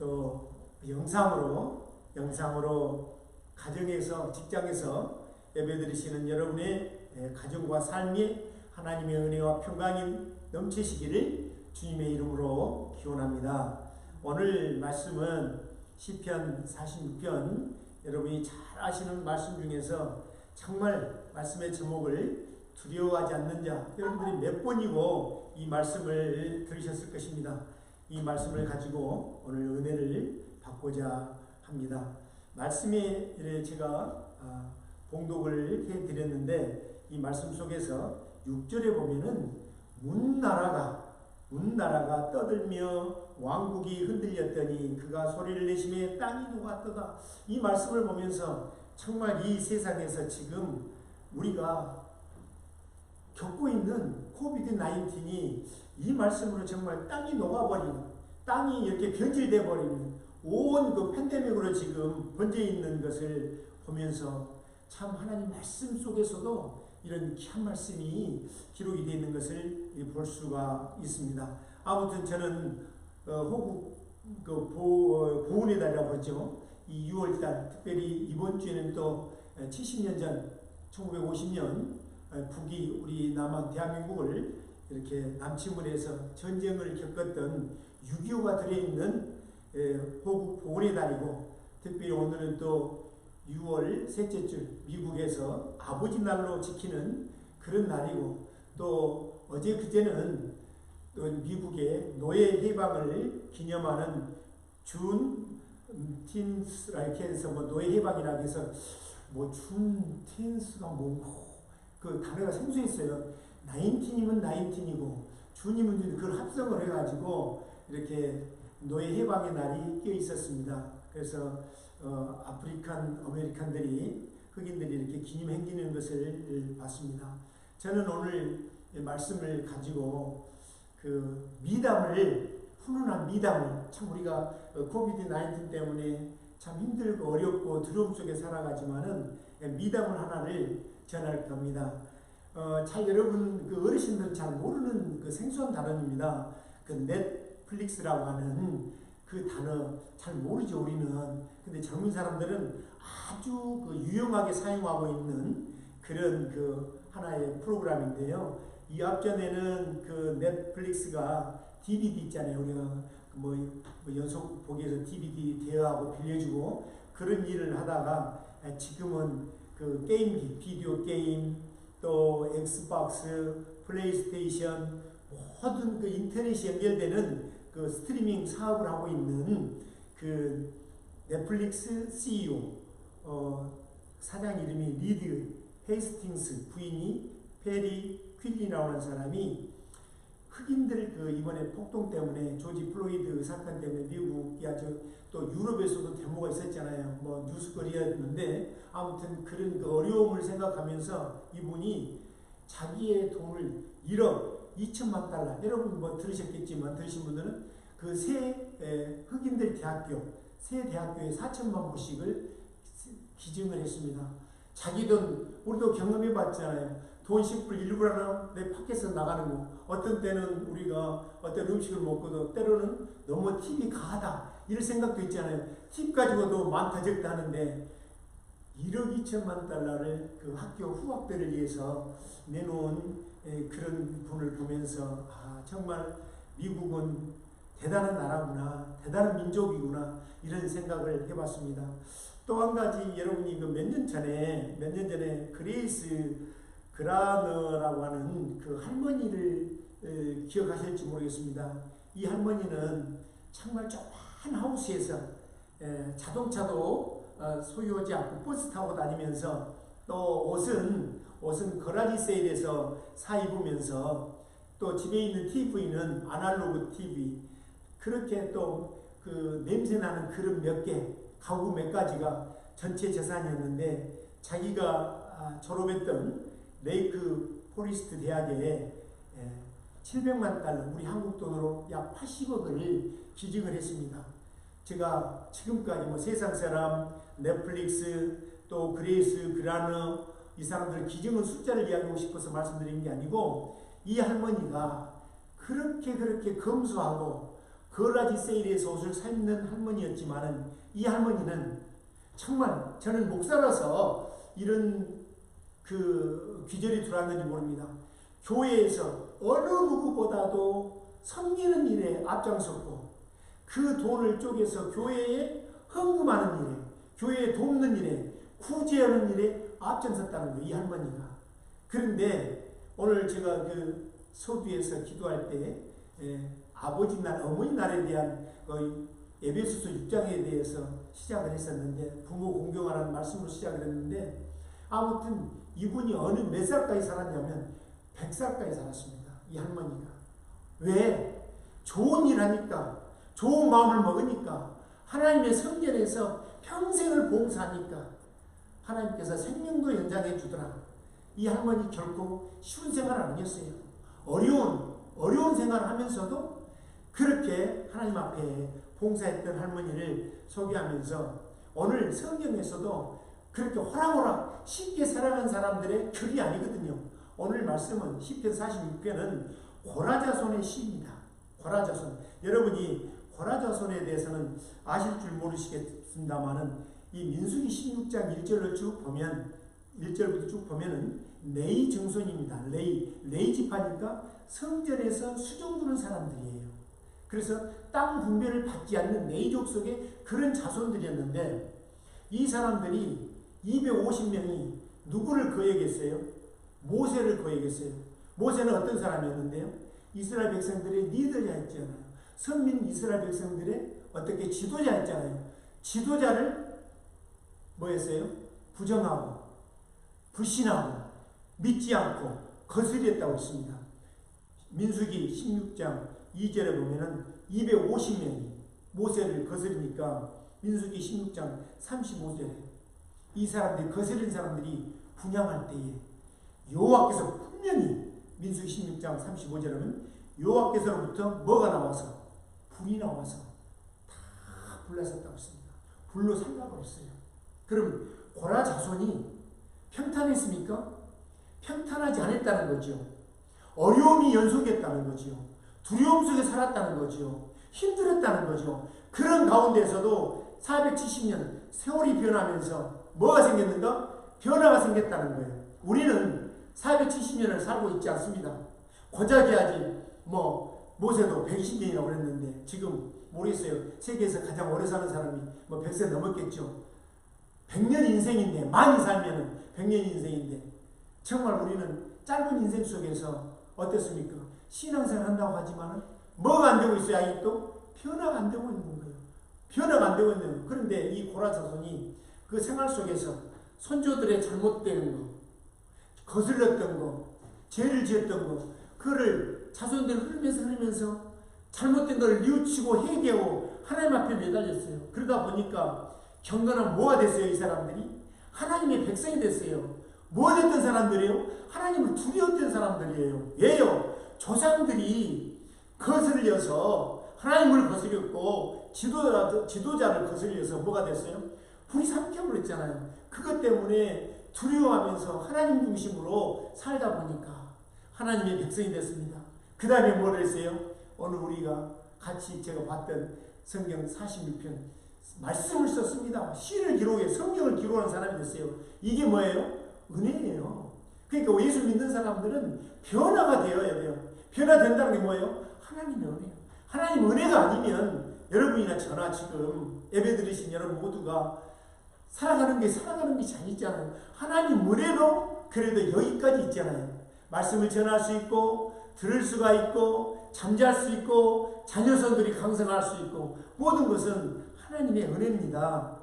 또 영상으로 가정에서 직장에서 예배드리시는 여러분의 가정과 삶이 하나님의 은혜와 평강이 넘치시기를 주님의 이름으로 기원합니다. 오늘 말씀은 시편 46편, 여러분이 잘 아시는 말씀 중에서 정말 말씀의 제목을 두려워하지 않는 자, 여러분들이 몇 번이고 이 말씀을 들으셨을 것입니다. 이 말씀을 가지고 오늘 은혜를 받고자 합니다. 말씀에 제가 봉독을 해드렸는데, 이 말씀 속에서 6절에 보면은 문나라가 떠들며 왕국이 흔들렸더니 그가 소리를 내시며 땅이 녹았도다. 이 말씀을 보면서 정말 이 세상에서 지금 우리가 겪고 있는 코비드-19이 이 말씀으로 정말 땅이 녹아버리는, 땅이 이렇게 변질돼 버리는 온 그 팬데믹으로 지금 번져 있는 것을 보면서 참 하나님 말씀 속에서도 이런 귀한 말씀이 기록이 되어 있는 것을 볼 수가 있습니다. 아무튼 저는 호국 보훈의 달이라고 하죠. 이 6월달, 특별히 이번 주에는 또 70년 전 1950년 북이 우리 남한 대한민국을 이렇게 남침을해서 전쟁을 겪었던 6.25가 들어있는 호국 보훈의 달이고, 특별히 오늘은 또 6월 셋째 주 미국에서 아버지 날로 지키는 그런 날이고, 또 어제 그제는 또 미국의 노예 해방을 기념하는 준 틴스라 이렇게 해서 노예 해방이라고 해서 준 틴스가 그 단어가 생소했어요. 19이면 19이고 준이면 그걸 합성을 해가지고 이렇게 노예 해방의 날이 껴 있었습니다. 그래서 아프리칸 아메리칸들이, 흑인들이 이렇게 기념 행진하는 것을 봤습니다. 저는 오늘 말씀을 가지고 그 훈훈한 미담을, 참 우리가 코비드-19 때문에 참 힘들고 어렵고 두려움 속에 살아가지만은 미담을 하나를 전할 겁니다. 잘 여러분 그 어르신들은 잘 모르는 그 생소한 단어입니다. 그 넷플릭스라고 하는 그 단어 잘 모르죠, 우리는. 근데 젊은 사람들은 아주 그 유용하게 사용하고 있는 그런 그 하나의 프로그램인데요. 이 앞전에는 그 넷플릭스가 DVD 있잖아요. 우리가 연속 보기에서 DVD 대여하고 빌려주고 그런 일을 하다가 지금은 그 게임기, 비디오 게임, 또 엑스박스, 플레이스테이션, 모든 그 인터넷이 연결되는 그 스트리밍 사업을 하고 있는 그 넷플릭스 CEO 사장 이름이 리드 헤이스팅스, 부인이 페리 퀼리라고 하는 사람이 흑인들 그 이번에 폭동 때문에, 조지 플로이드 사건 때문에 미국이 또 유럽에서도 데모가 있었잖아요. 뉴스거리였는데 아무튼 그런 그 어려움을 생각하면서 이분이 자기의 돈을 1억 2천만 달러, 여러분 들으셨겠지만 들으신 분들은 그 새 흑인들 새 대학교에 4천만 불씩을 기증을 했습니다. 자기 돈, 우리도 경험해 봤잖아요. 돈 10불 1불 내 밖에서 나가는 거. 어떤 때는 우리가 어떤 음식을 먹고도 때로는 너무 팁이 가하다 이럴 생각도 있잖아요. 팁 가지고도 많다 적다 하는데 1억 2천만 달러를 그 학교 후학들을 위해서 내놓은 그런 분을 보면서 정말 미국은 대단한 나라구나, 대단한 민족이구나, 이런 생각을 해봤습니다. 또 한 가지, 여러분이 그 몇 년 전에 그레이스 그라너라고 하는 그 할머니를 기억하실지 모르겠습니다. 이 할머니는 정말 조그만 하우스에서 자동차도 소유하지 않고 버스 타고 다니면서, 또 옷은 거라지 세일에서 사 입으면서, 또 집에 있는 TV는 아날로그 TV, 그렇게 또 그 냄새나는 그릇 가구 몇 가지가 전체 재산이었는데, 자기가 졸업했던 레이크 포리스트 대학에 700만 달러, 우리 한국 돈으로 약 80억을 기증을 했습니다. 제가 지금까지 세상 사람, 넷플릭스, 또 그레이스, 그라너, 이 사람들 기증은 숫자를 이야기하고 싶어서 말씀드리는 게 아니고, 이 할머니가 그렇게 검소하고 거라지 세일에서 옷을 사 입는 할머니였지만은 이 할머니는 정말 저는 목사라서 이런 그 귀절이 들어왔는지 모릅니다. 교회에서 어느 누구보다도 섬기는 일에 앞장섰고 그 돈을 쪼개서 교회에 헌금하는 일에, 교회에 돕는 일에, 구제하는 일에 앞장섰다는 거예요. 이 할머니가. 그런데 오늘 제가 그 서두에서 기도할 때 아버지 날, 어머니 날에 대한 에베소서 6장에 대해서 시작을 했었는데 부모 공경하라는 말씀으로 시작을 했는데 아무튼 이분이 어느 몇 살까지 살았냐면 100살까지 살았습니다. 이 할머니가. 왜? 좋은 일 하니까, 좋은 마음을 먹으니까, 하나님의 성전에서 평생을 봉사하니까 하나님께서 생명도 연장해 주더라. 이 할머니 결코 쉬운 생활 아니었어요. 어려운 생활을 하면서도 그렇게 하나님 앞에 봉사했던 할머니를 소개하면서 오늘 성경에서도 그렇게 호락호락 쉽게 살아간 사람들의 글이 아니거든요. 오늘 말씀은 시편 46편은 고라자손의 시입니다. 고라자손. 여러분이 고라자손에 대해서는 아실 줄 모르시겠습니다만은 이 민수기 16장 1절을 쭉 보면 1절부터 쭉 보면은 레이 정손입니다. 레이 지파니까 성전에서 수종 두는 사람들이에요. 그래서 땅 분배를 받지 않는 레이족 속의 그런 자손들이었는데 이 사람들이 250명이 누구를 거역했어요? 모세를 거역했어요. 모세는 어떤 사람이었는데요? 이스라엘 백성들의 리더자였잖아요. 선민 이스라엘 백성들의 어떻게 지도자였잖아요. 지도자를 뭐 했어요? 부정하고 불신하고 믿지 않고 거스렸다고 했습니다. 민수기 16장 2절에 보면은 250명이 모세를 거스르니까 민수기 16장 35절에 이 사람들이 거스른 사람들이 분향할 때에 여호와께서 분명히 민수기 16장 35절에 보면 여호와께서로부터 뭐가 나와서 불이 나와서 다 불났었다고 했습니다. 불로 살라버렸어요. 그럼 고라 자손이 평탄했습니까? 평탄하지 않았다는 거죠. 어려움이 연속했다는 거죠. 두려움 속에 살았다는 거죠. 힘들었다는 거죠. 그런 가운데서도 470년 세월이 변하면서 뭐가 생겼는가? 변화가 생겼다는 거예요. 우리는 470년을 살고 있지 않습니다. 고작이 아직 모세도 120년이라고 그랬는데 지금 모르겠어요. 세계에서 가장 오래 사는 사람이 100세 넘었겠죠. 100년 인생인데 많이 살면은 100년 인생인데 정말 우리는 짧은 인생 속에서 어떻습니까? 신앙생활 한다고 하지만 뭐가 안 되고 있어요? 아직도 변화가 안 되고 있는 거예요. 변화가 안 되고 있는 거예요. 그런데 이 고라 자손이 그 생활 속에서 손조들의 잘못된 거, 거슬렸던 거, 죄를 지었던 거, 그거를 자손들을 흐르면서 잘못된 걸 뉘우치고 회개하고 하나님 앞에 매달렸어요. 그러다 보니까 경건한 뭐가 됐어요? 이 사람들이 하나님의 백성이 됐어요. 뭐 됐던 사람들이에요? 하나님을 두려웠던 사람들이에요. 왜요? 조상들이 거슬려서 하나님을 거슬렸고 지도자를 거슬려서 뭐가 됐어요? 불이 삼켜버렸잖아요. 그것 때문에 두려워하면서 하나님 중심으로 살다 보니까 하나님의 백성이 됐습니다. 그 다음에 뭘 했어요? 오늘 우리가 같이 제가 봤던 성경 46편 말씀을 썼습니다. 시를 기록해 성경을 기록하는 사람이 됐어요. 이게 뭐예요? 은혜예요. 그러니까 예수 믿는 사람들은 변화가 되어야 돼요. 변화된다는 게 뭐예요? 하나님의 은혜예요. 하나님 은혜가 아니면 여러분이나 저나 지금 예배 드리신 여러분 모두가 살아가는 게 잘 있잖아요. 하나님 은혜로 그래도 여기까지 있잖아요. 말씀을 전할 수 있고 들을 수가 있고 잠잘 수 있고 자녀손들이 강성할 수 있고 모든 것은 하나님의 은혜입니다.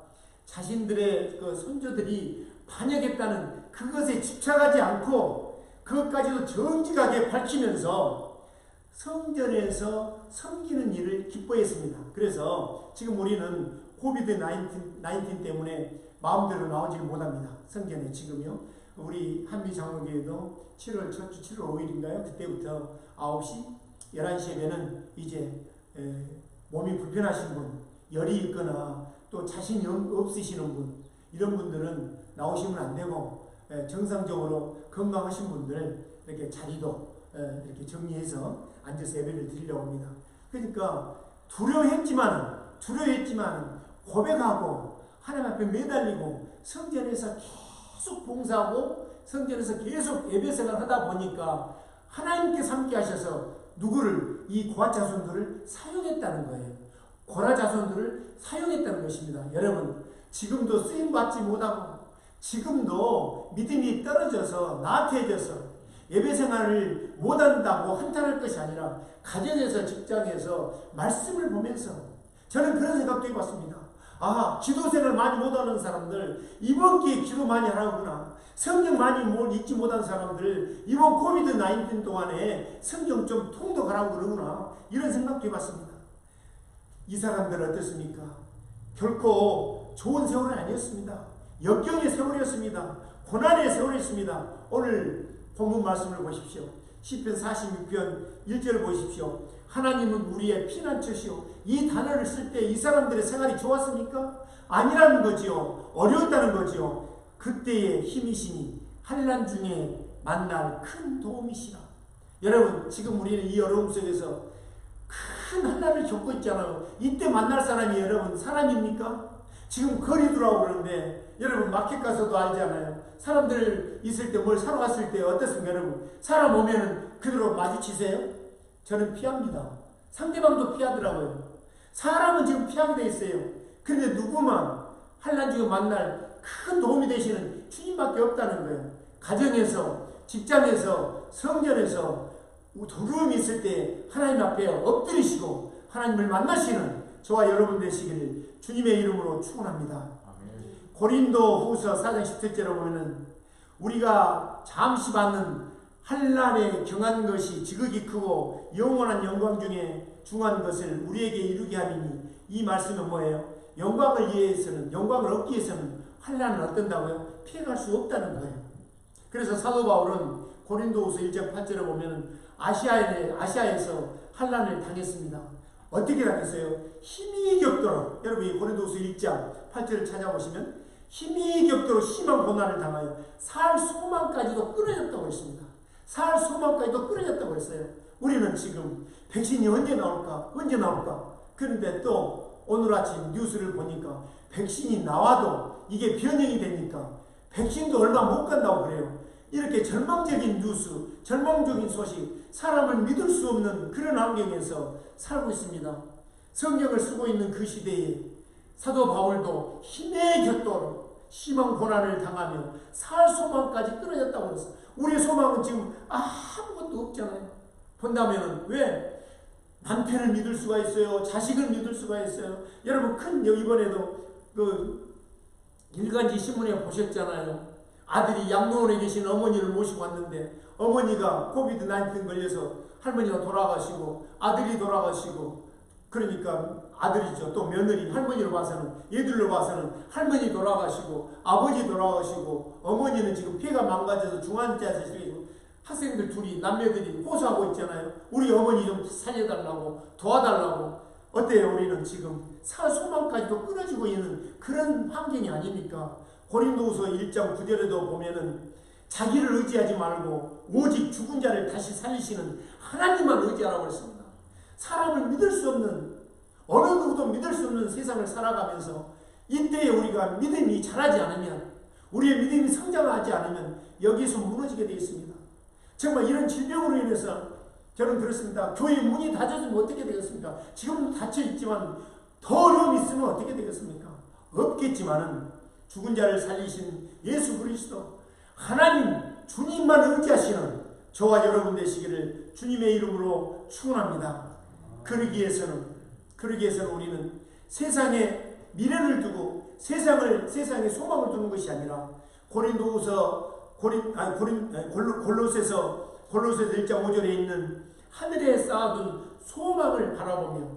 자신들의 그 손주들이 반역했다는 그것에 집착하지 않고 그것까지도 정직하게 밝히면서 성전에서 섬기는 일을 기뻐했습니다. 그래서 지금 우리는 코비드-19 때문에 마음대로 나오지 못합니다. 성전에 지금요. 우리 한미장로교회도 7월 첫 주 7월 5일인가요? 그때부터 9시, 11시 예배는 이제 몸이 불편하신 분, 열이 있거나 또 자신이 없으시는 분, 이런 분들은 나오시면 안 되고 정상적으로 건강하신 분들 이렇게 자리도 이렇게 정리해서 앉아서 예배를 드리려고 합니다. 그러니까 두려워했지만 고백하고 하나님 앞에 매달리고 성전에서 계속 봉사하고 성전에서 계속 예배 생활을 하다 보니까 하나님께서 함께 하셔서 누구를, 이 고아 자손들을 사용했다는 거예요. 고라 자손들을 사용했다는 것입니다. 여러분, 지금도 쓰임받지 못하고 지금도 믿음이 떨어져서 나태해져서 예배 생활을 못한다고 한탄할 것이 아니라 가정에서, 직장에서 말씀을 보면서 저는 그런 생각도 해봤습니다. 아, 기도 생활 많이 못하는 사람들 이번 기회에 기도 많이 하라구나. 성경 많이 읽지 못한 사람들 이번 코비드-19 동안에 성경 좀 통독하라고 그러구나. 이런 생각도 해봤습니다. 이 사람들 어떻습니까? 결코 좋은 세월은 아니었습니다. 역경의 세월이었습니다. 고난의 세월이었습니다. 오늘 본문 말씀을 보십시오. 시편 46편 1절을 보십시오. 하나님은 우리의 피난처시오. 이 단어를 쓸 때 이 사람들의 생활이 좋았습니까? 아니라는 거지요. 어려웠다는 거지요. 그때의 힘이시니 환난 중에 만날 큰 도움이시라. 여러분, 지금 우리는 이 어려움 속에서 큰 환난을 겪고 있잖아요. 이때 만날 사람이 여러분 사람입니까? 지금 거리두라고 그러는데 여러분 마켓 가서도 알잖아요. 사람들 있을 때 뭘 사러 갔을 때 어떻습니까 여러분? 사람 오면은 그대로 마주치세요? 저는 피합니다. 상대방도 피하더라고요. 사람은 지금 피하게 돼 있어요. 그런데 누구만 환난 중에 만날 큰 도움이 되시는 주님밖에 없다는 거예요. 가정에서, 직장에서, 성전에서 두려움이 있을 때 하나님 앞에 엎드리시고 하나님을 만나시는 저와 여러분 되시기를 주님의 이름으로 축원합니다. 아멘. 고린도 후서 4장 17절에 보면은 우리가 잠시 받는 환난에 경한 것이 지극히 크고 영원한 영광 중에 중한 것을 우리에게 이루게 하리니, 이 말씀은 뭐예요? 영광을 얻기 위해서는 환난을 어떤다고요? 피해갈 수 없다는 거예요. 그래서 사도 바울은 고린도후서 1장 8절에 보면 아시아에서 환난을 당했습니다. 어떻게 당했어요? 힘이 겹도록, 여러분 이 고린도후서 1장 8절을 찾아보시면 힘이 겹도록 심한 고난을 당하여 살 소망까지도 끊어졌다고 했습니다. 살 소망까지도 끊어졌다고 했어요. 우리는 지금 백신이 언제 나올까? 그런데 또 오늘 아침 뉴스를 보니까 백신이 나와도 이게 변형이 되니까 백신도 얼마 못 간다고 그래요. 이렇게 절망적인 뉴스, 절망적인 소식, 사람을 믿을 수 없는 그런 환경에서 살고 있습니다. 성경을 쓰고 있는 그 시대에 사도 바울도 힘에 곁도록 심한 고난을 당하며 살 소망까지 끊어졌다고 했어요. 우리의 소망은 지금 아무것도 없잖아요. 본다면 왜? 남편을 믿을 수가 있어요. 자식을 믿을 수가 있어요. 여러분 이번에도 그 일간지 신문에 보셨잖아요. 아들이 양로원에 계신 어머니를 모시고 왔는데 어머니가 코비드-19 걸려서 할머니가 돌아가시고 아들이 돌아가시고, 그러니까 아들이죠. 또 며느리, 할머니로 봐서는, 얘들로 봐서는 할머니 돌아가시고 아버지 돌아가시고 어머니는 지금 폐가 망가져서 중환자실이고 학생들 둘이, 남매들이 호소하고 있잖아요. 우리 어머니 좀 살려달라고, 도와달라고. 어때요? 우리는 지금 살 소망까지도 끊어지고 있는 그런 환경이 아닙니까? 고린도후서 1장 9절에도 보면은 자기를 의지하지 말고 오직 죽은 자를 다시 살리시는 하나님만 의지하라고 했습니다. 사람을 믿을 수 없는, 어느 누구도 믿을 수 없는 세상을 살아가면서 이때에 우리가 믿음이 자라지 않으면, 우리의 믿음이 성장하지 않으면 여기서 무너지게 되어 있습니다. 정말 이런 질병으로 인해서 저는 그렇습니다. 교회 문이 닫혀지면 어떻게 되겠습니까? 지금 닫혀 있지만 더 어려움이 있으면 어떻게 되겠습니까? 없겠지만은 죽은 자를 살리신 예수 그리스도, 하나님 주님만 의지하시는 저와 여러분 되시기를 주님의 이름으로 축원합니다. 그러기 위해서는 우리는 세상에 미래를 두고 세상에 소망을 두는 것이 아니라 골로새서 1장 5절에 있는 하늘에 쌓아둔 소망을 바라보며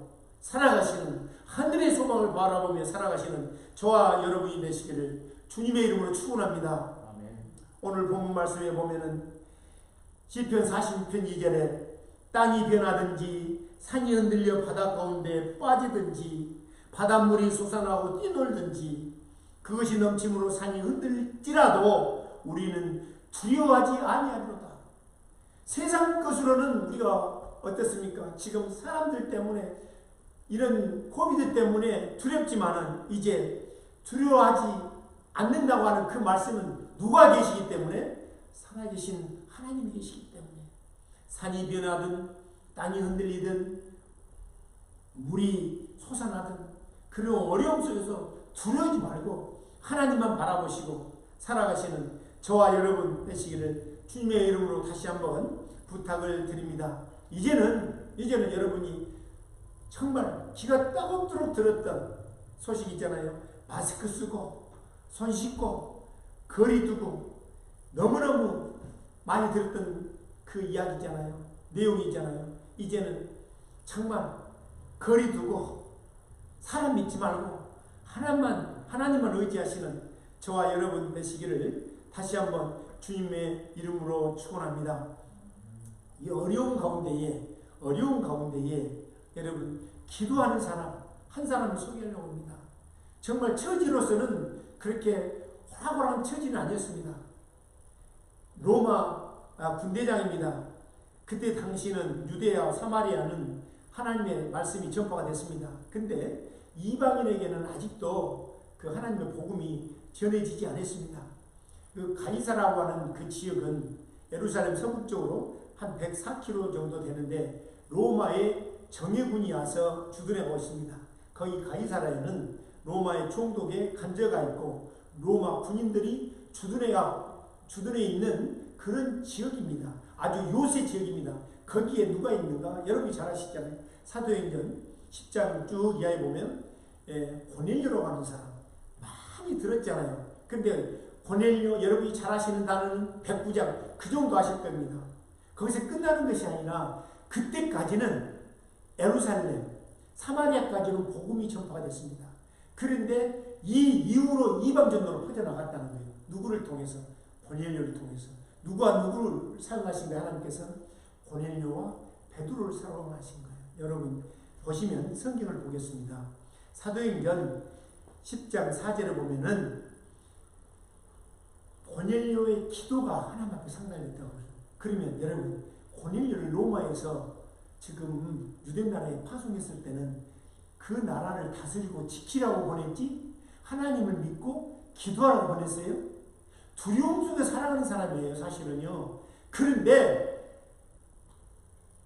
살아가시는, 하늘의 소망을 바라보며 살아가시는 저와 여러분이 되시기를 주님의 이름으로 축원합니다. 아멘. 오늘 본문 말씀에 보면은 시편 46편 2절에 땅이 변하든지 산이 흔들려 바다 가운데 빠지든지 바닷물이 솟아나고 뛰놀든지 그것이 넘침으로 산이 흔들지라도 우리는 두려워하지 아니하리로다. 세상 것으로는 우리가 어떻습니까? 지금 사람들 때문에 이런 코비드 때문에 두렵지만은 이제 두려워하지 않는다고 하는 그 말씀은 누가 계시기 때문에? 살아계신 하나님이 계시기 때문에. 산이 변하든 땅이 흔들리든 물이 솟아나든 그런 어려움 속에서 두려워하지 말고 하나님만 바라보시고 살아가시는 저와 여러분 되시기를 주님의 이름으로 다시 한번 부탁을 드립니다. 이제는 여러분이 정말 귀가 따갑도록 들었던 소식 있잖아요. 마스크 쓰고 손 씻고 거리 두고 너무너무 많이 들었던 그 이야기잖아요. 내용이잖아요. 이제는 정말 거리 두고 사람 믿지 말고 하나님만 의지하시는 저와 여러분 되시기를 다시 한번 주님의 이름으로 축원합니다. 이 어려운 가운데에 여러분 기도하는 사람 한 사람을 소개하려고 합니다. 정말 처지로서는 그렇게 호락호락한 처지는 아니었습니다. 로마 군대장입니다. 그때 당시는 유대와 사마리아는 하나님의 말씀이 전파가 됐습니다. 근데 이방인에게는 아직도 그 하나님의 복음이 전해지지 않았습니다. 그 가이사라고 하는 그 지역은 예루살렘 서북쪽으로 한 104km 정도 되는데 로마의 정예군이 와서 주둔하고 있습니다. 거기 가이사라에는 로마의 총독의 간저가 있고 로마 군인들이 주둔해 있는 그런 지역입니다. 아주 요새 지역입니다. 거기에 누가 있는가? 여러분이 잘 아시잖아요. 사도행전 10장 쭉 이하에 보면 고넬료라고 하는 사람 많이 들었잖아요. 근데 고넬료 여러분이 잘 아시는 단어는 백부장 그 정도 아실 겁니다. 거기서 끝나는 것이 아니라 그때까지는 예루살렘 사마리아까지는 복음이 전파가 됐습니다. 그런데 이 이후로 이방전도로 퍼져나갔다는 거예요. 누구를 통해서? 고넬료를 통해서. 누구를 사용하신 거예요? 하나님께서는 고넬료와 베드로를 사용하신 거예요. 여러분 보시면 성경을 보겠습니다. 사도행전 10장 4절을 보면은 고넬료의 기도가 하나님 앞에 상달했다고 그래요. 그러면 여러분 고넬료를 로마에서 지금 유대 나라에 파송했을 때는 그 나라를 다스리고 지키라고 보냈지 하나님을 믿고 기도하라고 보냈어요. 두려움 속에 살아가는 사람이에요. 사실은요. 그런데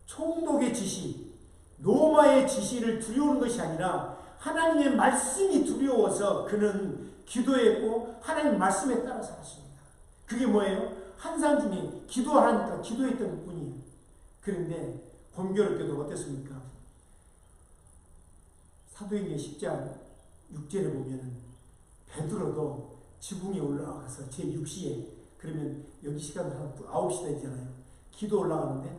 총독의 지시 로마의 지시를 두려우는 것이 아니라 하나님의 말씀이 두려워서 그는 기도했고 하나님 말씀에 따라 살았습니다. 그게 뭐예요? 한산 중에 기도하니까 기도했던 분이에요. 그런데 공교롭게도 어땠습니까? 사도행전 10장 6절에 보면 베드로도 지붕에 올라가서 제6시에 그러면 여기 시간 한 9시 되잖아요. 기도 올라가는데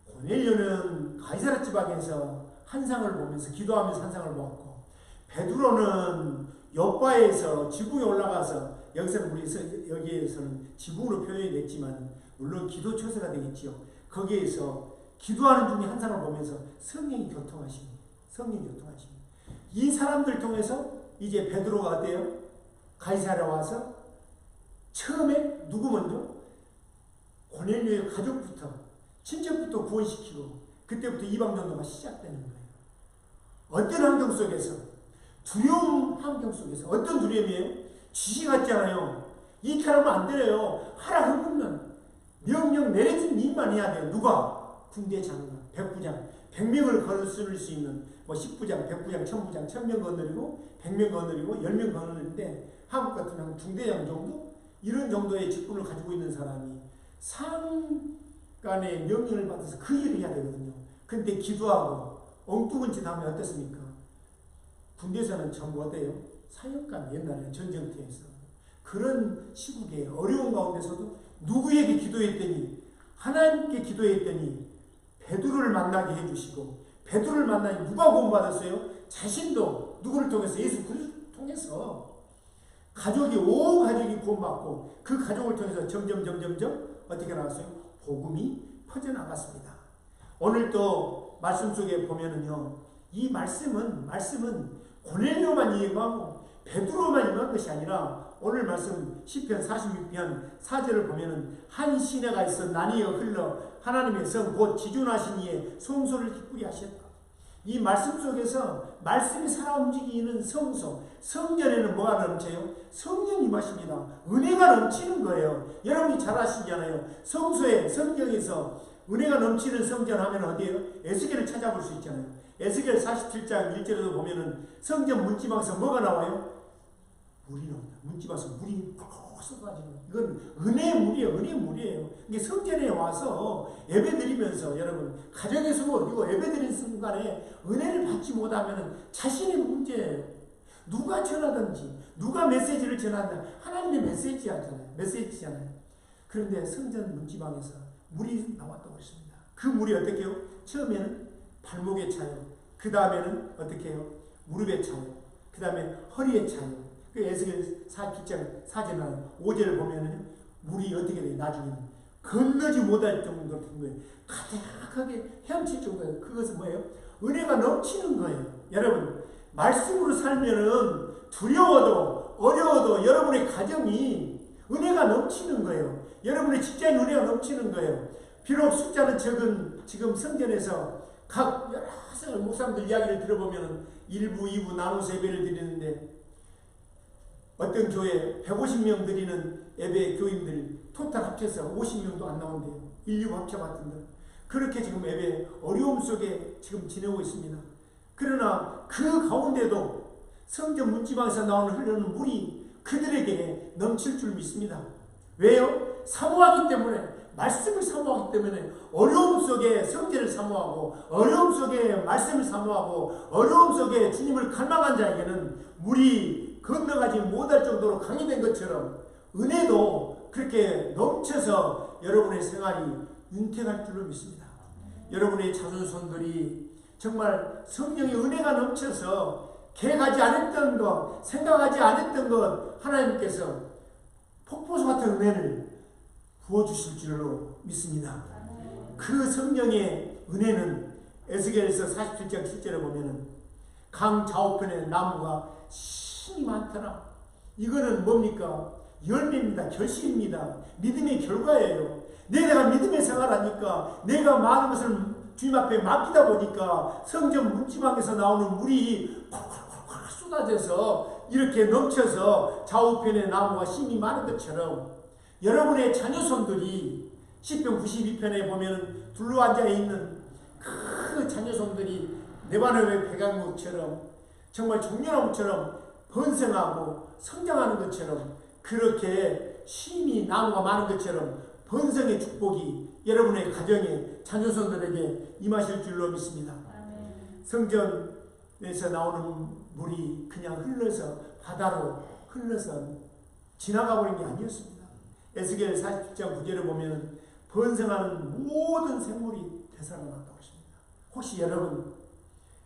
고넬료는 가이사랴 지방에서 한상을 보면서 기도하면서 한상을 보았고 베드로는 요바에서 지붕에 올라가서 여기에서는 지붕으로 표현이 됐지만 물론 기도 처소가 되겠지요. 거기에서 기도하는 중에 한상을 보면서 성령이 교통하십니다. 이 사람들 통해서 이제 베드로가 어때요? 가이사랴 와서 처음에 누구 먼저? 고넬료의 가족부터 친척부터 구원시키고 그때부터 이방전도가 시작되는 거예요. 어떤 환경 속에서? 두려움 환경 속에서. 어떤 두려움이에요? 지시 같잖아요. 이렇게 하면 안 되래요. 하라 그러면 명령 내려준 일만 해야 돼요. 누가? 군대 장관, 백부장, 100명을 거느릴 수 있는 10부장, 100부장, 1000부장, 1000명 거느리고 100명 거느리고 10명 거느리는데 한국 같으면 한 중대장 정도? 이런 정도의 직분을 가지고 있는 사람이 상간의 명령을 받아서 그 일을 해야 되거든요. 근데 기도하고 엉뚱한 짓 하면 어떻습니까? 군대에서는 전부 어때요? 사역관 옛날에 전쟁터에서 그런 시국에 어려운 가운데서도 누구에게 기도했더니 하나님께 기도했더니 베드로를 만나게 해주시고 베드로를 만나니 누가 구원받았어요? 자신도 누구를 통해서? 예수 그리스도를 통해서 온 가족이 구원받고 그 가족을 통해서 점점 어떻게 나왔어요? 복음이 퍼져나갔습니다. 오늘 또 말씀 속에 보면은요, 이 말씀은 고넬료만 이해하고 베드로만 임한 것이 아니라 오늘 말씀 시편 46편 4절을 보면은 한 시내가 있어 나뉘어 흘러 하나님의 성 곧 지존하신 이의 송소를 기쁘게 하셨다. 이 말씀 속에서 말씀이 살아 움직이는 성소, 성전에는 뭐가 넘쳐요? 성령이 임하십니다. 은혜가 넘치는 거예요. 여러분이 잘 아시잖아요. 성소에, 성경에서 은혜가 넘치는 성전 하면 어디예요? 에스겔을 찾아볼 수 있잖아요. 에스겔 47장 1절에도 보면은 성전 문지방에서 뭐가 나와요? 물이 나옵니다. 문지방에서 물이 팍 쏟아지는. 이건 은혜의 물이에요. 은혜의 물이에요. 이게 성전에 와서 예배드리면서 여러분 가정에서 어디고 예배드리는 순간에 은혜를 받지 못하면 자신의 문제예요. 누가 전하든지 누가 메시지를 전한다. 하나님의 메시지잖아요. 그런데 성전 문지방에서 물이 나왔다고 했습니다. 그 물이 어떻게 해요? 처음에는 발목에 차요. 그 다음에는 어떻게 해요? 무릎에 차요. 그 다음에 허리에 차요. 그 에스겔 47장 4절에 5절을 보면은 물이 어떻게 돼요? 나중에는 건너지 못할 정도로 된 거예요. 가득하게 헤엄칠 정도예요. 그것은 뭐예요? 은혜가 넘치는 거예요. 여러분 말씀으로 살면은 두려워도 어려워도 여러분의 가정이 은혜가 넘치는 거예요. 여러분의 직장에 은혜가 넘치는 거예요. 비록 숫자는 적은 지금 성전에서 각 여러 목사님들 이야기를 들어보면 1부, 2부 나눠서 예배를 드리는데 어떤 교회 150명 드리는 예배 교인들이 토탈 합쳐서 50명도 안 나온대요. 1, 2부 합쳐봤던데. 그렇게 지금 예배 어려움 속에 지금 지내고 있습니다. 그러나 그 가운데도 성전 문지방에서 나오는 흐르는 물이 그들에게 넘칠 줄 믿습니다. 왜요? 사모하기 때문에, 말씀을 사모하기 때문에 어려움 속에 성전을 사모하고 어려움 속에 말씀을 사모하고 어려움 속에 주님을 갈망한 자에게는 물이 건너가지 못할 정도로 강해된 것처럼 은혜도 그렇게 넘쳐서 여러분의 생활이 윤택할 줄로 믿습니다. 여러분의 자손들이 정말 성령의 은혜가 넘쳐서 계획하지 않았던 것, 생각하지 않았던 것 하나님께서 폭포수 같은 은혜를 부어주실 줄로 믿습니다. 그 성령의 은혜는 에스겔에서 47장 7절에 보면은 강 좌우편에 나무가 신이 많더라. 이거는 뭡니까? 열매입니다. 결실입니다. 믿음의 결과예요. 내가 믿음의 생활하니까 내가 많은 것을 주님 앞에 맡기다 보니까 성전 문지방에서 나오는 물이 콸콸콸 쏟아져서 이렇게 넘쳐서 좌우편에 나무가 신이 많은 것처럼 여러분의 자녀손들이 시편 92편에 보면 둘러앉아 있는 그 자녀손들이 네바노의 백양목처럼 정말 종려나무처럼 번성하고 성장하는 것처럼 그렇게 쉼이 나무가 많은 것처럼 번성의 축복이 여러분의 가정에 자녀손들에게 임하실 줄로 믿습니다. 성전에서 나오는 물이 그냥 흘러서 바다로 흘러서 지나가 버린 게 아니었습니다. 에스겔 47장 9절에 보면 번성하는 모든 생물이 되살아났다고 했습니다. 혹시 여러분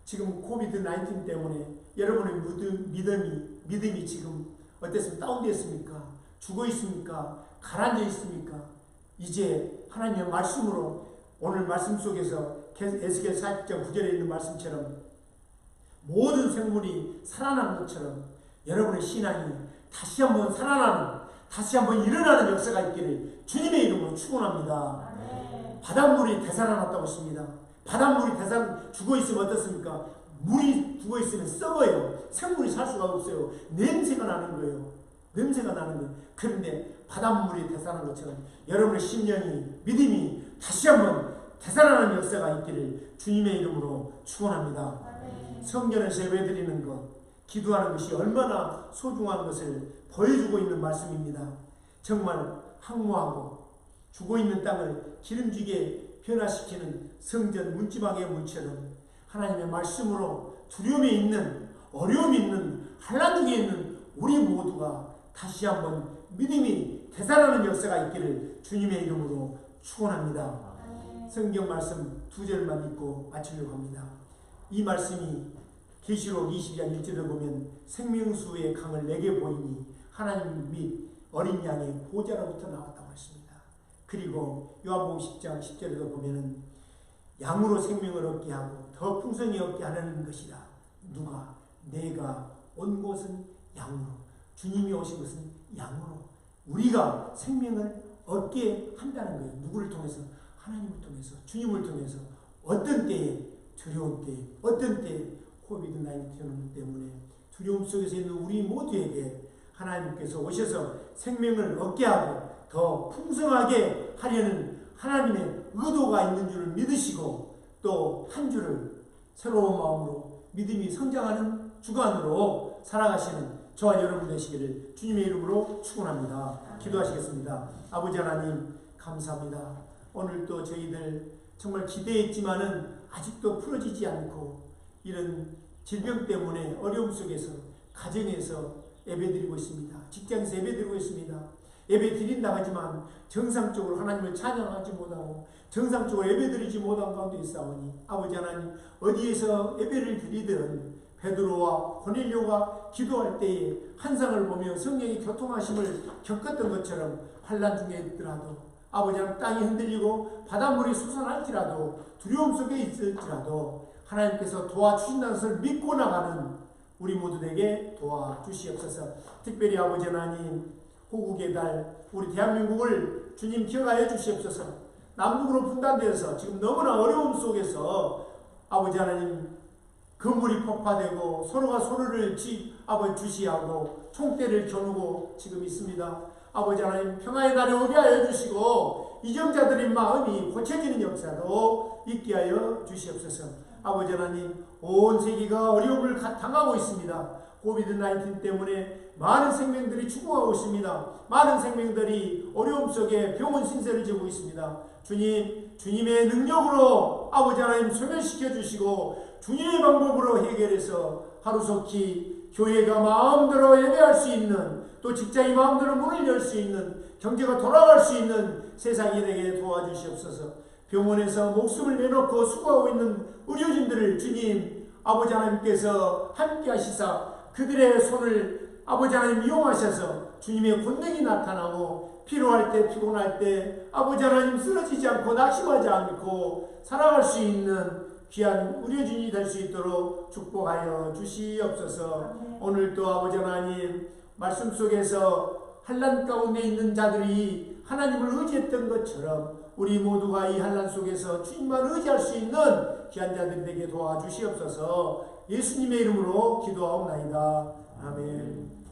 지금 코비드-19 때문에 여러분의 믿음이 지금 어땠습니까? 다운되었습니까? 죽어 있습니까? 가라앉아 있습니까? 이제 하나님의 말씀으로 오늘 말씀 속에서 에스겔 40장 9절에 있는 말씀처럼 모든 생물이 살아나는 것처럼 여러분의 신앙이 다시 한번 살아나는, 다시 한번 일어나는 역사가 있기를 주님의 이름으로 축원합니다. 바닷물이 되살아났다고 했습니다. 바닷물이 죽어 있으면 어떻습니까? 물이 죽어 있으면 썩어요. 생물이 살 수가 없어요. 냄새가 나는 거예요. 그런데 바닷물이 되살아난 것처럼 여러분의 심령이, 믿음이 다시 한번 되살아나는 역사가 있기를 주님의 이름으로 축원합니다. 성전에서 예배드리는 것, 기도하는 것이 얼마나 소중한 것을 보여주고 있는 말씀입니다. 정말 항모하고 죽어있는 땅을 기름지게 변화시키는 성전 문지방의 물처럼 하나님의 말씀으로 두려움에 있는, 어려움이 있는, 한란중에 있는 우리 모두가 다시 한번 믿음이 되살아나는 역사가 있기를 주님의 이름으로 축원합니다. 성경 말씀 2절만 읽고 마치려고 합니다. 이 말씀이 계시록 20장 1절을 보면 생명수의 강을 내게 보이니 하나님 및 어린 양의 보좌로부터 나왔다고 했습니다. 그리고 요한복음 10장 10절에도 보면은 양으로 생명을 얻게 하고 더 풍성히 얻게 하는 것이라. 누가? 내가 온 곳은 양으로, 주님이 오신 것은 양으로 우리가 생명을 얻게 한다는 거예요. 누구를 통해서? 하나님을 통해서, 주님을 통해서. 어떤 때에? 두려운 때, 어떤 때 코비드-19 때문에 두려움 속에서 있는 우리 모두에게 하나님께서 오셔서 생명을 얻게 하고 더 풍성하게 하려는 하나님의 의도가 있는 줄을 믿으시고 또 한 주를 새로운 마음으로 믿음이 성장하는 주간으로 살아가시는 저와 여러분 되시기를 주님의 이름으로 축원합니다. 기도하시겠습니다. 아버지 하나님 감사합니다. 오늘 또 저희들 정말 기대했지만은 아직도 풀어지지 않고 이런 질병 때문에 어려움 속에서 가정에서 예배드리고 있습니다. 직장에서 예배드리고 있습니다. 예배 드린다 하지만 정상적으로 하나님을 찬양하지 못하고 정상적으로 예배드리지 못한 가운데 있사오니 아버지 하나님 어디에서 예배를 드리든 베드로와 고넬료가 기도할 때에 환상을 보며 성령의 교통하심을 겪었던 것처럼 환난 중에 있더라도 아버지 하나님 땅이 흔들리고 바닷물이 솟아날지라도 두려움 속에 있을지라도 하나님께서 도와주신다는 것을 믿고 나가는 우리 모두에게 도와주시옵소서. 특별히 아버지 하나님 호국의 달 우리 대한민국을 주님 기억하여 주시옵소서. 남북으로 분단되어서 지금 너무나 어려움 속에서 아버지 하나님 건물이 폭파되고 서로가 서로를 주시하고 총대를 겨누고 지금 있습니다. 아버지 하나님 평화의 날에 오게 하여 주시고 이정자들의 마음이 고쳐지는 역사도 있게 하여 주시옵소서. 아버지 하나님 온 세계가 어려움을 당하고 있습니다. 코비드-19 때문에 많은 생명들이 죽어가고 있습니다. 많은 생명들이 어려움 속에 병원 신세를 지고 있습니다. 주님의 능력으로 아버지 하나님 소멸시켜 주시고 주님의 방법으로 해결해서 하루속히 교회가 마음대로 예배할 수 있는 또 직장이 마음대로 문을 열 수 있는 경제가 돌아갈 수 있는 세상이 되게 도와주시옵소서. 병원에서 목숨을 내놓고 수고하고 있는 의료진들을 주님 아버지 하나님께서 함께 하시사 그들의 손을 아버지 하나님 이용하셔서 주님의 권능이 나타나고 필요할 때 피곤할 때 아버지 하나님 쓰러지지 않고 낙심하지 않고 살아갈 수 있는 귀한 의료진이 될 수 있도록 축복하여 주시옵소서. 오늘도 아버지 하나님 말씀 속에서 환난 가운데 있는 자들이 하나님을 의지했던 것처럼 우리 모두가 이 환난 속에서 주님만 의지할 수 있는 귀한 자들이 되게 도와주시옵소서. 예수님의 이름으로 기도하옵나이다. 아멘.